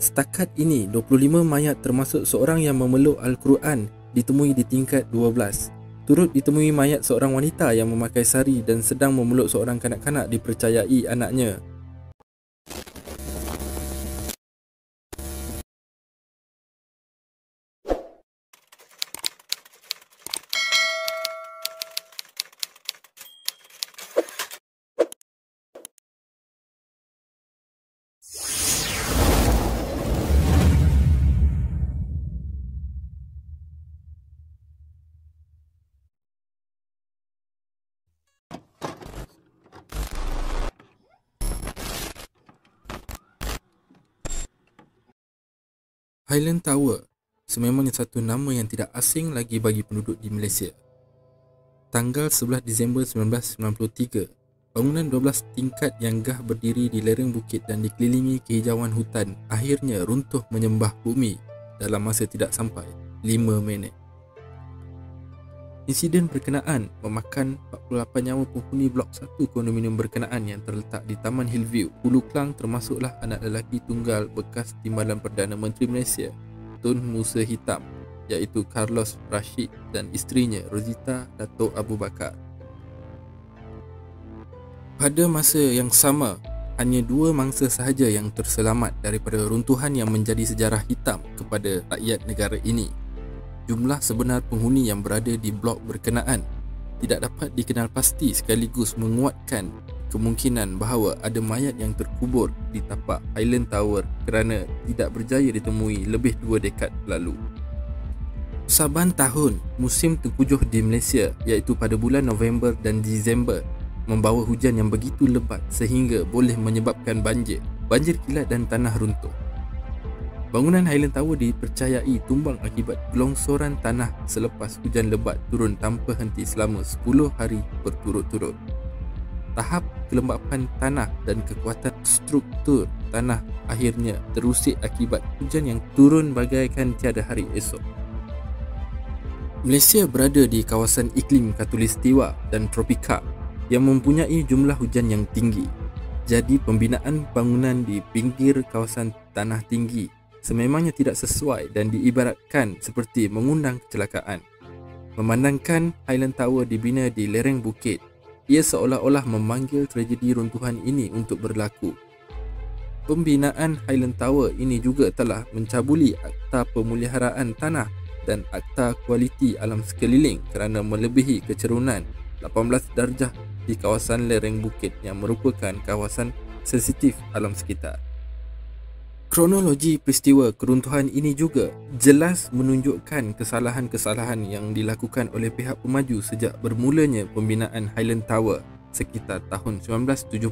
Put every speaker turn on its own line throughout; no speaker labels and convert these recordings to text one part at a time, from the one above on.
Setakat ini, 25 mayat termasuk seorang yang memeluk Al-Quran ditemui di tingkat 12. Turut ditemui mayat seorang wanita yang memakai sari dan sedang memeluk seorang kanak-kanak dipercayai anaknya. Highland Tower sememangnya satu nama yang tidak asing lagi bagi penduduk di Malaysia. Tanggal 11 Disember 1993, bangunan 12 tingkat yang gah berdiri di lereng bukit dan dikelilingi kehijauan hutan akhirnya runtuh menyembah bumi dalam masa tidak sampai 5 minit. Insiden berkenaan memakan 48 nyawa penghuni Blok 1 kondominium berkenaan yang terletak di Taman Hillview, Hulu Klang, termasuklah anak lelaki tunggal bekas Timbalan Perdana Menteri Malaysia, Tun Musa Hitam, iaitu Carlos Rashid, dan isterinya Rosita Dato' Abu Bakar. Pada masa yang sama, hanya 2 mangsa sahaja yang terselamat daripada runtuhan yang menjadi sejarah hitam kepada rakyat negara ini. Jumlah sebenar penghuni yang berada di blok berkenaan tidak dapat dikenal pasti, sekaligus menguatkan kemungkinan bahawa ada mayat yang terkubur di tapak Highland Tower kerana tidak berjaya ditemui lebih 2 dekad lalu. Saban tahun, musim tengkujuh di Malaysia iaitu pada bulan November dan Disember membawa hujan yang begitu lebat sehingga boleh menyebabkan banjir kilat dan tanah runtuh. Bangunan Highland Tower dipercayai tumbang akibat gelongsoran tanah selepas hujan lebat turun tanpa henti selama 10 hari berturut-turut. Tahap kelembapan tanah dan kekuatan struktur tanah akhirnya terusik akibat hujan yang turun bagaikan tiada hari esok. Malaysia berada di kawasan iklim khatulistiwa dan tropika yang mempunyai jumlah hujan yang tinggi. Jadi pembinaan bangunan di pinggir kawasan tanah tinggi sememangnya tidak sesuai dan diibaratkan seperti mengundang kecelakaan. Memandangkan Highland Tower dibina di lereng bukit, ia seolah-olah memanggil tragedi runtuhan ini untuk berlaku. Pembinaan Highland Tower ini juga telah mencabuli Akta Pemeliharaan Tanah dan Akta Kualiti Alam Sekeliling kerana melebihi kecerunan 18 darjah di kawasan lereng bukit yang merupakan kawasan sensitif alam sekitar. Kronologi peristiwa keruntuhan ini juga jelas menunjukkan kesalahan-kesalahan yang dilakukan oleh pihak pemaju sejak bermulanya pembinaan Highland Tower sekitar tahun 1975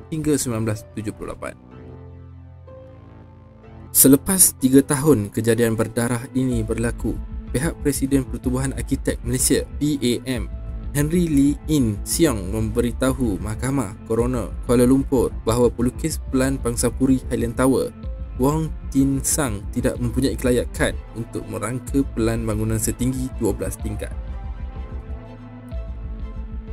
hingga 1978. Selepas 3 tahun kejadian berdarah ini berlaku, pihak Presiden Pertubuhan Arkitek Malaysia PAM Henry Lee In Siang memberitahu Mahkamah Coroner Kuala Lumpur bahawa pelukis pelan Pangsapuri Highland Tower Wong Tin Sang tidak mempunyai kelayakan untuk merangka pelan bangunan setinggi 12 tingkat.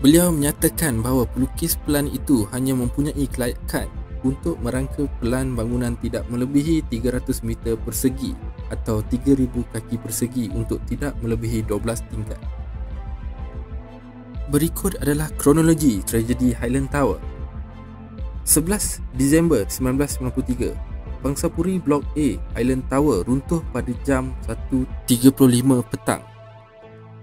Beliau menyatakan bahawa pelukis pelan itu hanya mempunyai kelayakan untuk merangka pelan bangunan tidak melebihi 300 meter persegi atau 3000 kaki persegi untuk tidak melebihi 12 tingkat. Berikut adalah kronologi tragedi Highland Tower. 11 Disember 1993, Pangsapuri Blok A Highland Tower runtuh pada jam 1.35 petang.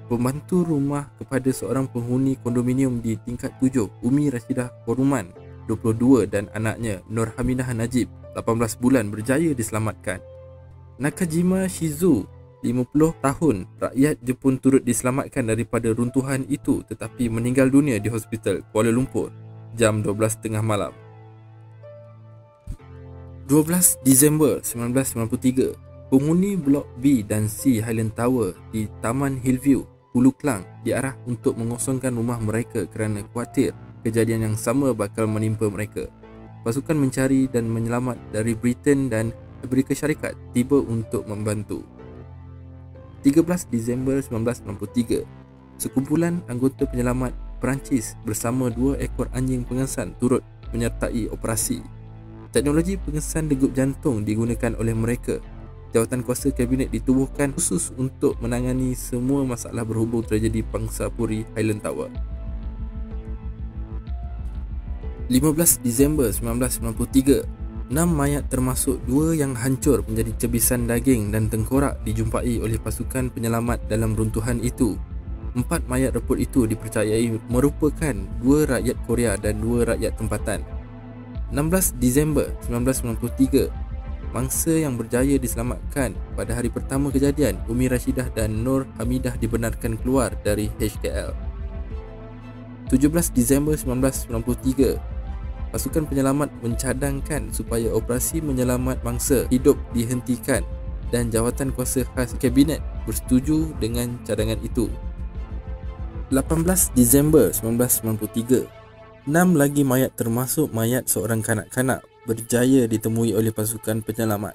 Pembantu rumah kepada seorang penghuni kondominium di tingkat 7, Umi Rashidah Koruman, 22, dan anaknya Nur Hamidah Najib, 18 bulan, berjaya diselamatkan. Nakajima Shizu, 50 tahun, rakyat Jepun, turut diselamatkan daripada runtuhan itu tetapi meninggal dunia di hospital Kuala Lumpur jam 12.30 malam. 12 Disember 1993, penghuni Blok B dan C Highland Tower di Taman Hillview, Hulu Klang, diarah untuk mengosongkan rumah mereka kerana khawatir kejadian yang sama bakal menimpa mereka. Pasukan mencari dan menyelamat dari Britain dan Amerika Syarikat tiba untuk membantu. 13 Disember 1993, sekumpulan anggota penyelamat Perancis bersama 2 ekor anjing pengasan turut menyertai operasi. Teknologi pengesan degup jantung digunakan oleh mereka. Jawatan kuasa kabinet ditubuhkan khusus untuk menangani semua masalah berhubung tragedi Pangsapuri Highland Tower. 15 Disember 1993, 6 mayat termasuk 2 yang hancur menjadi cebisan daging dan tengkorak dijumpai oleh pasukan penyelamat dalam runtuhan itu. 4 mayat reput itu dipercayai merupakan 2 rakyat Korea dan 2 rakyat tempatan. 16 Disember 1993, mangsa yang berjaya diselamatkan pada hari pertama kejadian, Umi Rashidah dan Nur Hamidah dibenarkan keluar dari HKL. 17 Disember 1993, pasukan penyelamat mencadangkan supaya operasi menyelamat mangsa hidup dihentikan dan jawatan kuasa khas kabinet bersetuju dengan cadangan itu. 18 Disember 1993, 6 lagi mayat termasuk mayat seorang kanak-kanak berjaya ditemui oleh pasukan penyelamat.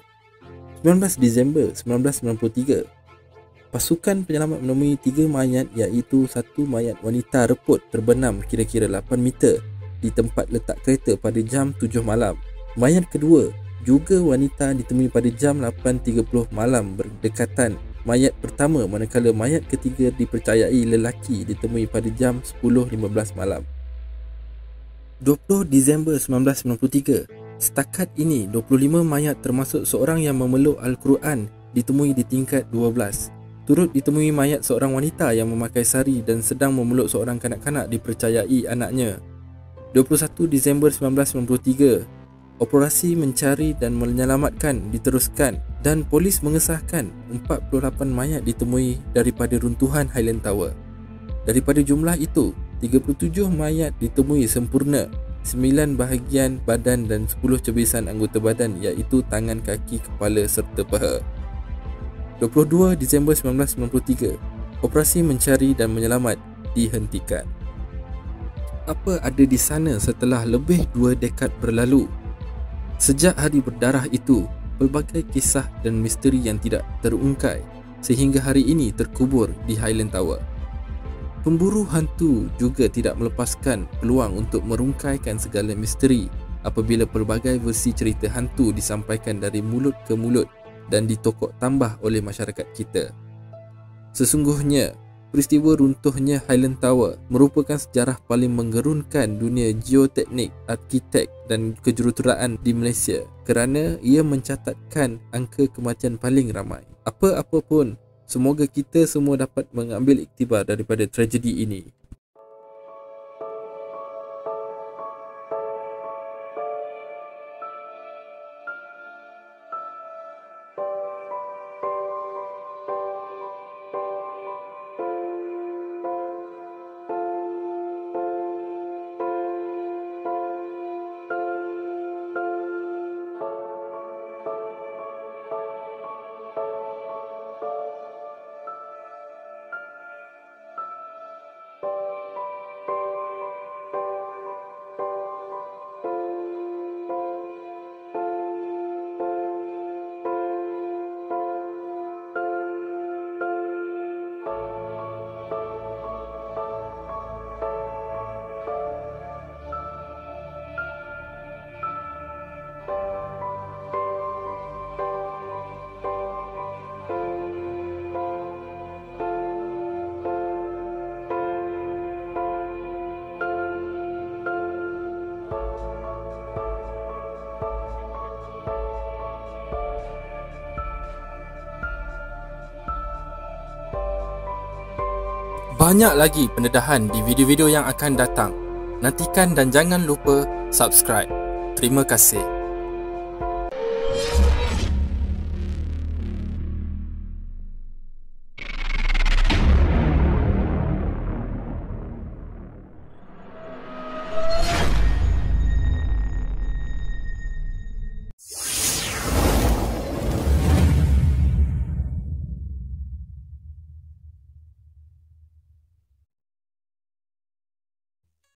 19 Disember 1993, pasukan penyelamat menemui 3 mayat iaitu 1 mayat wanita reput terbenam kira-kira 8 meter di tempat letak kereta pada jam 7 malam. Mayat kedua juga wanita ditemui pada jam 8.30 malam berdekatan mayat pertama, manakala mayat ketiga dipercayai lelaki ditemui pada jam 10.15 malam. 20 Disember 1993, setakat ini 25 mayat termasuk seorang yang memeluk Al-Quran ditemui di tingkat 12. Turut ditemui mayat seorang wanita yang memakai sari dan sedang memeluk seorang kanak-kanak dipercayai anaknya. 21 Disember 1993, operasi mencari dan menyelamatkan diteruskan dan polis mengesahkan 48 mayat ditemui daripada runtuhan Highland Tower. Daripada jumlah itu, 37 mayat ditemui sempurna, 9 bahagian badan dan 10 cebisan anggota badan iaitu tangan, kaki, kepala serta paha. 22 Disember 1993, operasi mencari dan menyelamat dihentikan. Apa ada di sana setelah lebih 2 dekad berlalu? Sejak hari berdarah itu, pelbagai kisah dan misteri yang tidak terungkai sehingga hari ini terkubur di Highland Tower. Pemburu hantu juga tidak melepaskan peluang untuk merungkaikan segala misteri apabila pelbagai versi cerita hantu disampaikan dari mulut ke mulut dan ditokok tambah oleh masyarakat kita. Sesungguhnya, peristiwa runtuhnya Highland Tower merupakan sejarah paling menggerunkan dunia geoteknik, arkitek dan kejuruteraan di Malaysia kerana ia mencatatkan angka kematian paling ramai. Apa-apa pun, semoga kita semua dapat mengambil iktibar daripada tragedi ini. Banyak lagi pendedahan di video-video yang akan datang. Nantikan dan jangan lupa subscribe. Terima kasih.